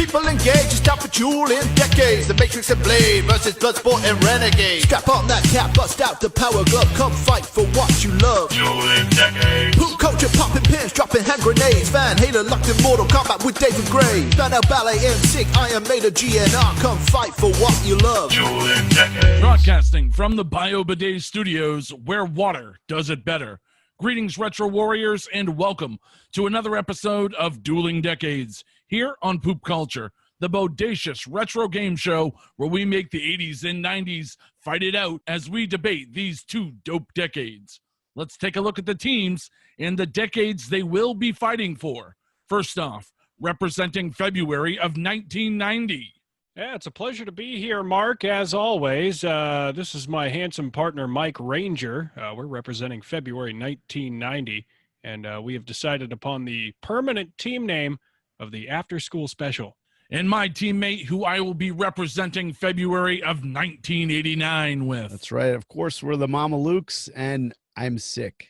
People engaged, it's time for dueling decades. The Matrix and Blade versus Bloodsport and Renegade. Strap on that cap, bust out the power glove. Come fight for what you love. Dueling decades. Poop culture, popping pins, dropping hand grenades. Van Halen locked in Mortal Kombat with David Gray. Banner Ballet and Sick, Iron Maiden, GNR. Come fight for what you love. Dueling decades. Broadcasting from the BioBidet Studios, where water does it better. Greetings, Retro Warriors, and welcome to another episode of Dueling Decades, here on Poop Culture, the bodacious retro game show where we make the 80s and 90s fight it out as we debate these two dope decades. Let's take a look at the teams and the decades they will be fighting for. First off, representing February of 1990. Yeah, it's a pleasure to be here, Mark, as always. This is my handsome partner, Mike Ranger. We're representing February 1990, and we have decided upon the permanent team name of the After School Special. And my teammate, who I will be representing February of 1989 with. That's right. Of course, we're the Mama Lukes, and I'm sick.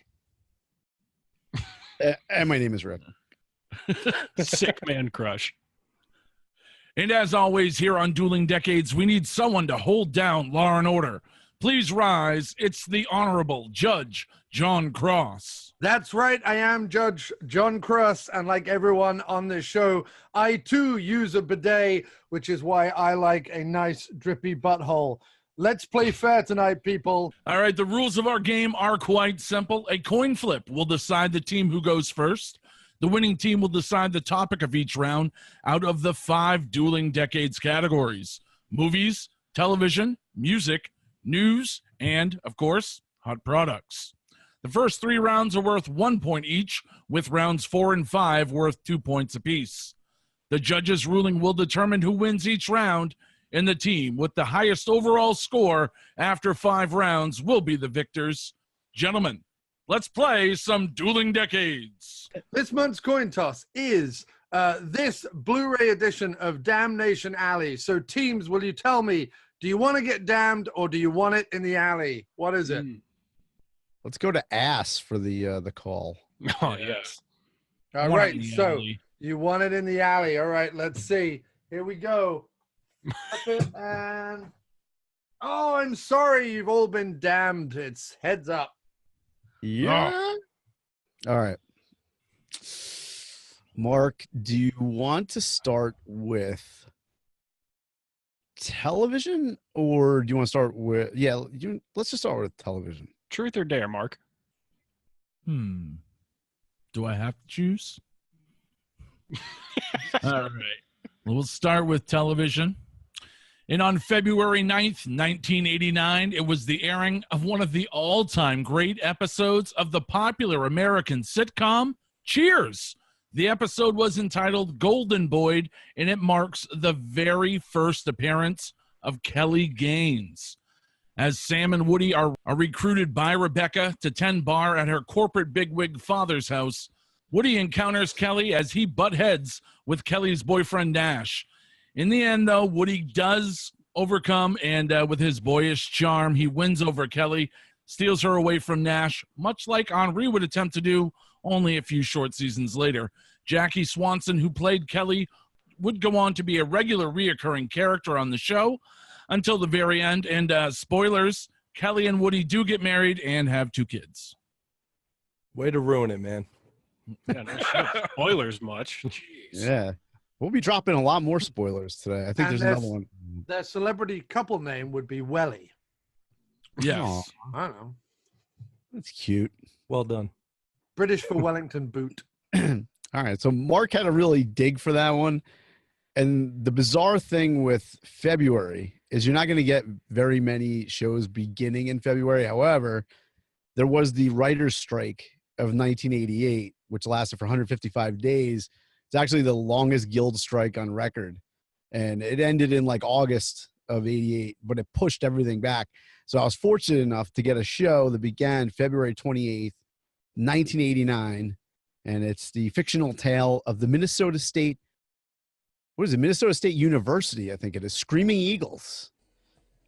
And my name is Rick. Sick Man Crush. And as always, here on Dueling Decades, we need someone to hold down law and order. Please rise. It's the Honorable Judge John Cross. That's right. I am Judge John Cross, and like everyone on this show, I too use a bidet, which is why I like a nice drippy butthole. Let's play fair tonight, people. All right, the rules of our game are quite simple. A coin flip will decide the team who goes first. The winning team will decide the topic of each round out of the 5 Dueling Decades categories: movies, television, music, news, and, of course, hot products. The first 3 rounds are worth 1 point each, with rounds 4 and 5 worth 2 points apiece. The judges' ruling will determine who wins each round, and the team with the highest overall score after 5 rounds will be the victors. Gentlemen, let's play some Dueling Decades. This month's coin toss is this Blu-ray edition of Damnation Alley. So teams, will you tell me, do you want to get damned or do you want it in the alley? What is it? Let's go to ass for the call. Oh, yes. All Want it right, in the so alley. you want it in the alley. All right, let's see. Here we go. And oh, I'm sorry, you've all been damned. It's heads up. Yeah. All right. Mark, do you want to start with television, or do you want to start with let's just start with television. Truth or dare, Mark? Do I have to choose? All right. We'll start with television. And on February 9th, 1989, it was the airing of one of the all-time great episodes of the popular American sitcom Cheers. The episode was entitled Golden Boy, and it marks the very first appearance of Kelly Gaines. As Sam and Woody are recruited by Rebecca to tend bar at her corporate bigwig father's house, Woody encounters Kelly as he butt heads with Kelly's boyfriend Nash. In the end, though, Woody does overcome, and with his boyish charm, he wins over Kelly, steals her away from Nash, much like Henri would attempt to do only a few short seasons later. Jackie Swanson, who played Kelly, would go on to be a regular reoccurring character on the show until the very end. And spoilers, Kelly and Woody do get married and have 2 kids. Way to ruin it, man. Yeah, no shit. Spoilers much. Jeez. Yeah. We'll be dropping a lot more spoilers today. I think And there's another one. Their celebrity couple name would be Welly. Yes. Aw, I don't know. that's cute. Well done. British for Wellington boot. All right. So Mark had to really dig for that one. And the bizarre thing with February is you're not going to get very many shows beginning in February. However, there was the writer's strike of 1988, which lasted for 155 days. It's actually the longest guild strike on record. And it ended in like August of 88, but it pushed everything back. So I was fortunate enough to get a show that began February 28th, 1989. And it's the fictional tale of the Minnesota State University, I think it is, Screaming Eagles.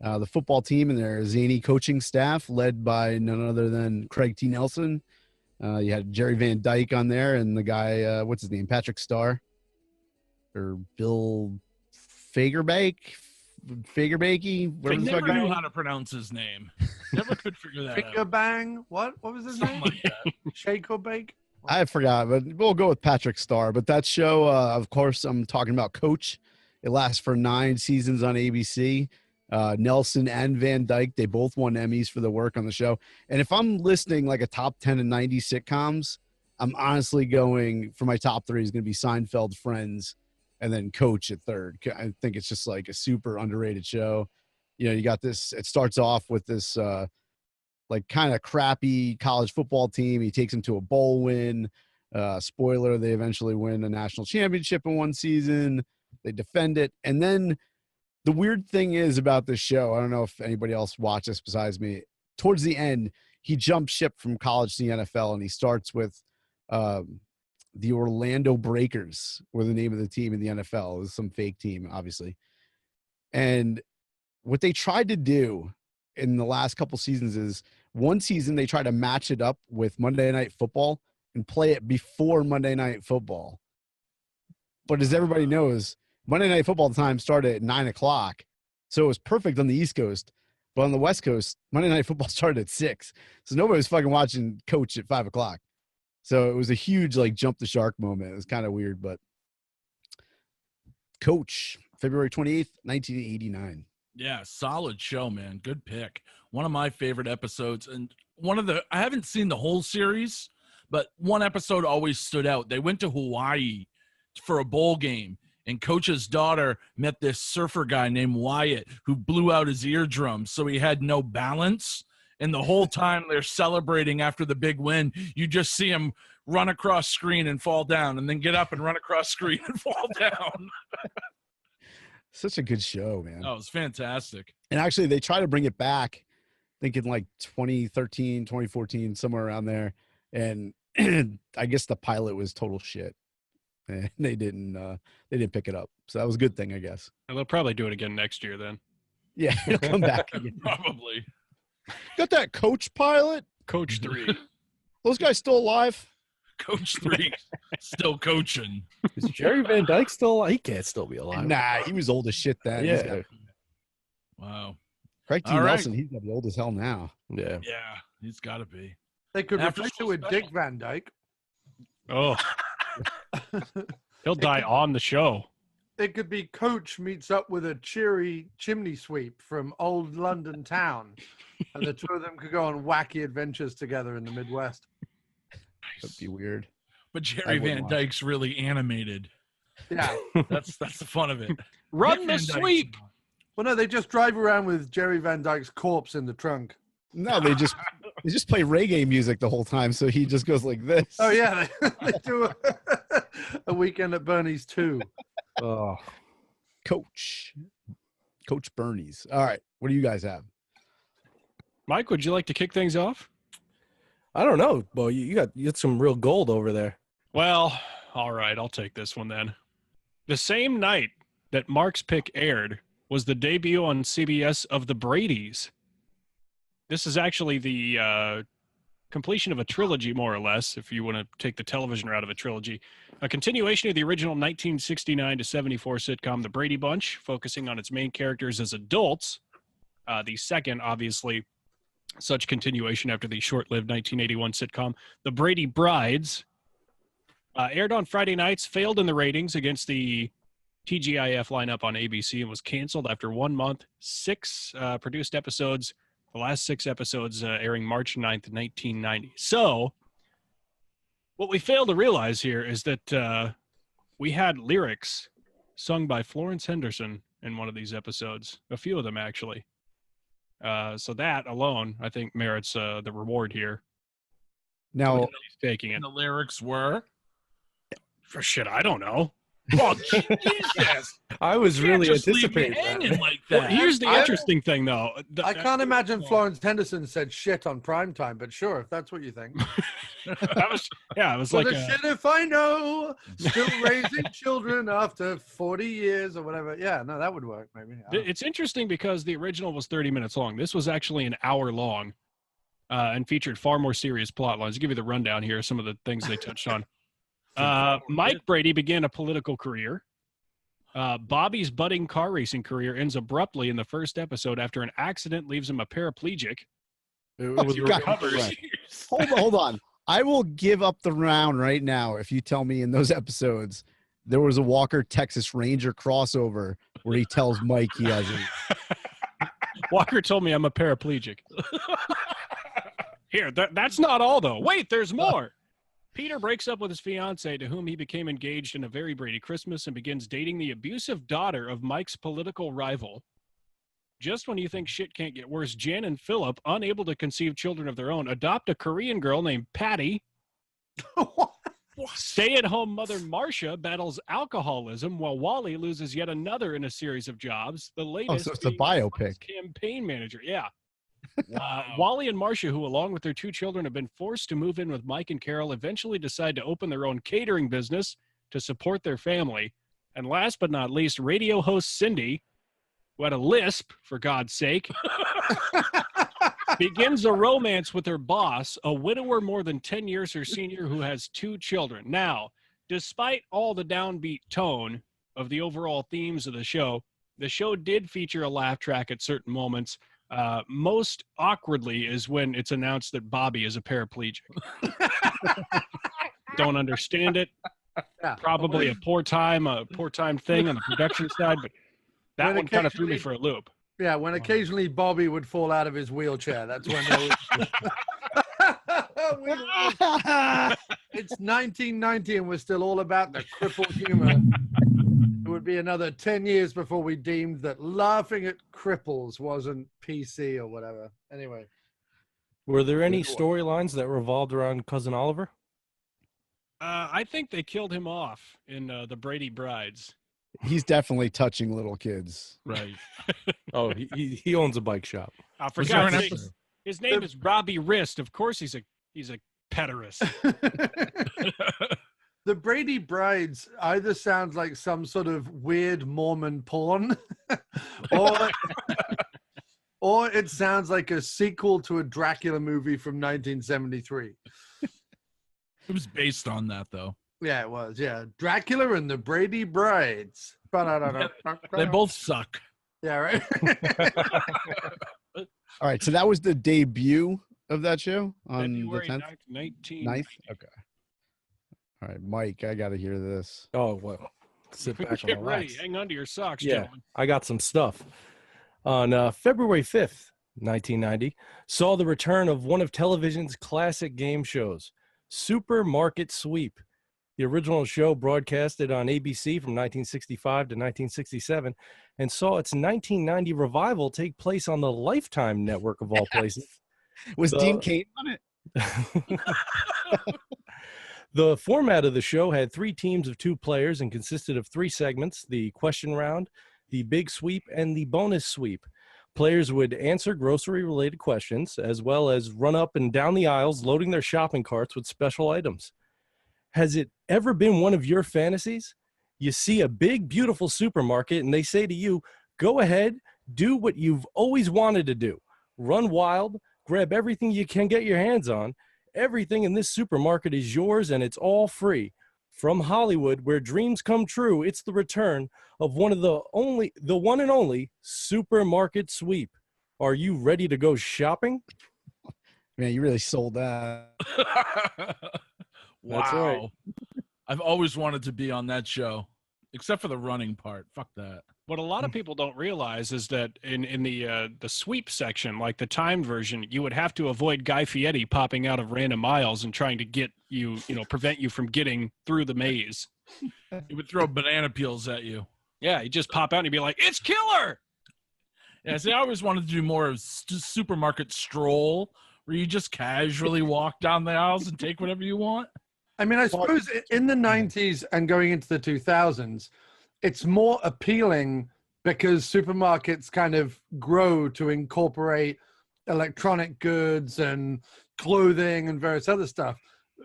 The football team and their zany coaching staff led by none other than Craig T. Nelson. You had Jerry Van Dyke on there and the guy, what's his name, Patrick Starr. or Bill Fagerbakey, I whatever the fuck. never knew how to pronounce his name. Never could figure that Finger out. bang. What was his Something name? like that. Shake or bake? I forgot, but we'll go with Patrick Starr. But that show, of course, I'm talking about Coach. It lasts for 9 seasons on ABC. Nelson and Van Dyke, they both won Emmys for the work on the show. And if I'm listing like a top 10 and 90 sitcoms, I'm honestly going for my top 3 is going to be Seinfeld, Friends, and then Coach at third. I think it's just like a super underrated show. You know, you got this, it starts off with this like kind of crappy college football team. He takes them to a bowl win. Spoiler, they eventually win a national championship in one season. They defend it. And then the weird thing is about this show, I don't know if anybody else watched this besides me, towards the end, he jumps ship from college to the NFL, and he starts with the Orlando Breakers were the name of the team in the NFL. It was some fake team, obviously. And what they tried to do in the last couple seasons is one season they tried to match it up with Monday Night Football and play it before Monday Night Football. But as everybody knows, Monday Night Football time started at 9:00. So it was perfect on the East Coast. But on the West Coast, Monday Night Football started at 6. So nobody was fucking watching Coach at 5:00. So it was a huge like jump the shark moment. It was kind of weird, but Coach, February 28th, 1989. Yeah, solid show, man. Good pick. One of my favorite episodes. And I haven't seen the whole series, but one episode always stood out. They went to Hawaii for a bowl game, and Coach's daughter met this surfer guy named Wyatt who blew out his eardrums, so he had no balance. And the whole time they're celebrating after the big win, you just see him run across screen and fall down, and then get up and run across screen and fall down. Such a good show, man. Oh, it was fantastic. And actually, they try to bring it back, thinking like 2013, 2014, somewhere around there. And I guess the pilot was total shit. And they didn't pick it up. So that was a good thing, I guess. They'll probably do it again next year then. Yeah, it'll come back again. Probably. Got that Coach pilot? Coach 3. Those guys still alive? Coach 3 still coaching. Is Jerry Van Dyke still alive? He can't still be alive. Nah, he was old as shit then. He's Yeah. Wow. Craig T. All right. Nelson, he's got to be old as hell now. Yeah. Yeah, he's got to be. They could After replace it school with special. Dick Van Dyke. Oh, he'll die on the show. It could be Coach meets up with a cheery chimney sweep from old London town, and the two of them could go on wacky adventures together in the Midwest. That'd be weird. But I Jerry wouldn't Van watch Dyke's really animated. Yeah. That's the fun of it. Run Dick the Van Dyke's sweep. not. Well, no, they just drive around with Jerry Van Dyke's corpse in the trunk. No, they just play reggae music the whole time, so he just goes like this. Oh, yeah. They do a Weekend at Bernie's too. Oh, Coach Bernie's. All right, what do you guys have? Mike, would you like to kick things off? I don't know, Bo. You got some real gold over there. Well, all right, I'll take this one then. The same night that Mark's pick aired was the debut on CBS of The Brady's. This is actually the completion of a trilogy, more or less, if you want to take the television route of a trilogy. A continuation of the original 1969 to 74 sitcom The Brady Bunch, focusing on its main characters as adults. The second, obviously, such continuation after the short-lived 1981 sitcom The Brady Brides. Aired on Friday nights, failed in the ratings against the TGIF lineup on ABC, and was canceled after 1 month. 6 produced episodes, the last 6 episodes airing March 9th, 1990. So what we fail to realize here is that we had lyrics sung by Florence Henderson in one of these episodes, a few of them actually. So that alone, I think, merits the reward here. Now, He's faking it. And the lyrics were? For shit, I don't know. Oh, Jesus. I was You really can't just leave me anticipating that. hanging like Well, that. here's the interesting thing, though. I can't imagine Florence Henderson said shit on primetime, but sure, if that's what you think. I was Well, like, the shit if I know, still raising children after 40 years or whatever. Yeah, no, that would work maybe. I don't know. it's interesting because the original was 30 minutes long. This was actually an hour long and featured far more serious plot lines. I'll give you the rundown here, some of the things they touched on. Mike Brady began a political career Bobby's budding car racing career ends abruptly in the first episode after an accident leaves him a paraplegic. It was You got- Covers. Hold on. I will give up the round right now if you tell me in those episodes there was a Walker Texas Ranger crossover where he tells Mike he has it. Walker told me I'm a paraplegic. Here, that's not all, though. Wait, there's more. Peter breaks up with his fiancée, to whom he became engaged in a very Brady Christmas, and begins dating the abusive daughter of Mike's political rival. Just when you think shit can't get worse, Jan and Philip, unable to conceive children of their own, adopt a Korean girl named Patty. Stay-at-home mother Marcia battles alcoholism, while Wally loses yet another in a series of jobs. The latest so it's a being biopic. Mike's campaign manager. Yeah. Wally and Marcia, who along with their 2 children have been forced to move in with Mike and Carol, eventually decide to open their own catering business to support their family. And last but not least, radio host Cindy, who had a lisp, for God's sake, begins a romance with her boss, a widower more than 10 years her senior who has 2 children. Now, despite all the downbeat tone of the overall themes of the show did feature a laugh track at certain moments. Most awkwardly is when it's announced that Bobby is a paraplegic. Don't understand it. Yeah. Probably a poor time thing on the production side, but that When one kind of threw me occasionally- for a loop. Yeah, when occasionally Bobby would fall out of his wheelchair, that's when they would... It's 1990 and we're still all about the crippled humor. It would be another 10 years before we deemed that laughing at cripples wasn't PC or whatever. Anyway. Were there any storylines that revolved around Cousin Oliver? I think they killed him off in the Brady Brides. He's definitely touching little kids. Right. Oh, he owns a bike shop. For Was there God's an sake, episode- his name is Robbie Wrist. Of course he's a pederast. The Brady Brides either sounds like some sort of weird Mormon porn or it sounds like a sequel to a Dracula movie from 1973. It was based on that, though. Yeah, it was. Yeah. Dracula and the Brady Brides. They both suck. Yeah, right. All right, so that was the debut of that show on February the 10th? 9th, 19. 9th? Okay. All right, Mike, I got to hear this. Oh, well, sit back and Get ready. relax. Hang on to your socks, Yeah, gentlemen. I got some stuff. On February 5th, 1990, saw the return of one of television's classic game shows, Supermarket Sweep. The original show broadcasted on ABC from 1965 to 1967 and saw its 1990 revival take place on the Lifetime network of all places. Was The- Dean Cain on it? The format of the show had 3 teams of 2 players and consisted of 3 segments: the question round, the big sweep, and the bonus sweep. Players would answer grocery-related questions, as well as run up and down the aisles, loading their shopping carts with special items. Has it ever been one of your fantasies? You see a big, beautiful supermarket, and they say to you, go ahead, do what you've always wanted to do. Run wild, grab everything you can get your hands on. Everything in this supermarket is yours, and it's all free. From Hollywood, where dreams come true, it's the return of the one and only Supermarket Sweep. Are you ready to go shopping? Man, you really sold that. Wow. That's right. I've always wanted to be on that show, except for the running part. Fuck that. What a lot of people don't realize is that in the sweep section, like the timed version, you would have to avoid Guy Fieri popping out of random aisles and trying to get you, prevent you from getting through the maze. He would throw banana peels at you. Yeah, he'd just pop out and he'd be like, "It's killer!" Yeah, see, I always wanted to do more of supermarket stroll, where you just casually walk down the aisles and take whatever you want. I mean, I suppose in the 90s and going into the 2000s, it's more appealing because supermarkets kind of grow to incorporate electronic goods and clothing and various other stuff.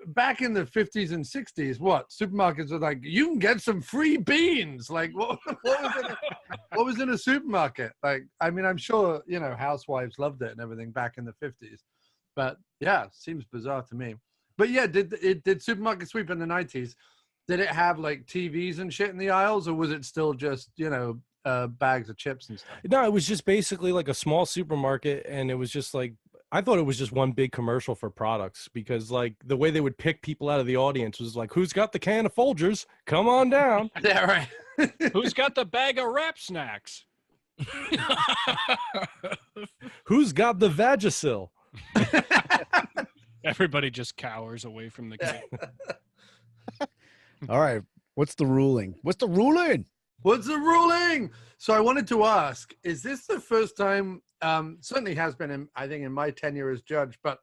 Back in the 50s and 60s, supermarkets were like, you can get some free beans. Like, what was in a supermarket? Like, I mean, I'm sure, housewives loved it and everything back in the 50s. But yeah, seems bizarre to me. But yeah, did Supermarket Sweep in the 90s. Did it have like TVs and shit in the aisles, or was it still just, bags of chips and stuff? No, it was just basically like a small supermarket, and it was just like I thought it was just one big commercial for products because like the way they would pick people out of the audience was like, "Who's got the can of Folgers? Come on down." Yeah, right. Who's got the bag of wrap snacks? Who's got the Vagisil? Everybody just cowers away from the can. All right. What's the ruling? What's the ruling? What's the ruling? So I wanted to ask, is this the first time, certainly has been, I think, in my tenure as judge, but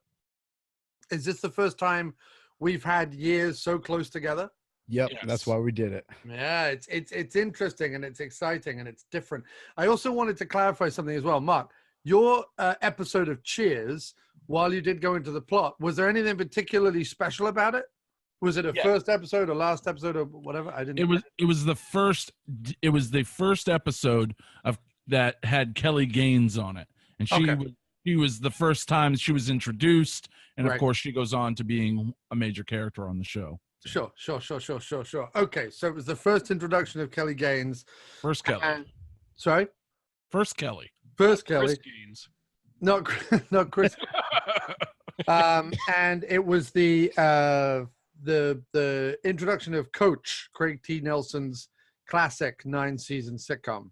is this the first time we've had years so close together? Yep. Yes. That's why we did it. Yeah, it's interesting and it's exciting and it's different. I also wanted to clarify something as well. Mark, your episode of Cheers, while you did go into the plot, was there anything particularly special about it? Was it a first episode or last episode or whatever? I didn't. It was the first episode of that had Kelly Gaines on it, and she was the first time she was introduced, and of course she goes on to being a major character on the show. Sure. Okay, so it was the first introduction of Kelly Gaines. First Kelly. Sorry? First Kelly. First Kelly. Chris Gaines. Not Chris. And it was the introduction of Coach, Craig T. Nelson's classic 9-season sitcom.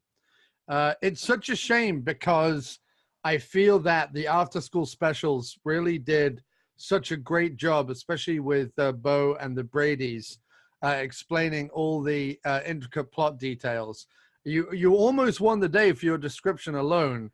It's such a shame because I feel that the after-school specials really did such a great job, especially with Bo and the Bradys, explaining all the intricate plot details. You almost won the day for your description alone.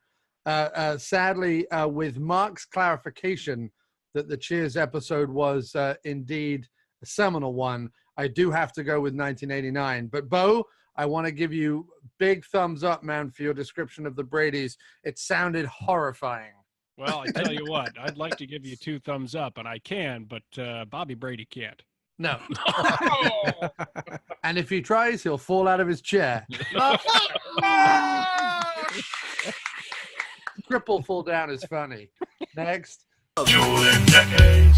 Sadly, with Mark's clarification that the Cheers episode was indeed a seminal one, I do have to go with 1989. But Bo, I want to give you big thumbs up, man, for your description of the Bradys. It sounded horrifying. Well, I tell you what, I'd like to give you 2 thumbs up, and I can, but Bobby Brady can't. No. And if he tries, he'll fall out of his chair. Triple fall down is funny. Next. Dueling decades.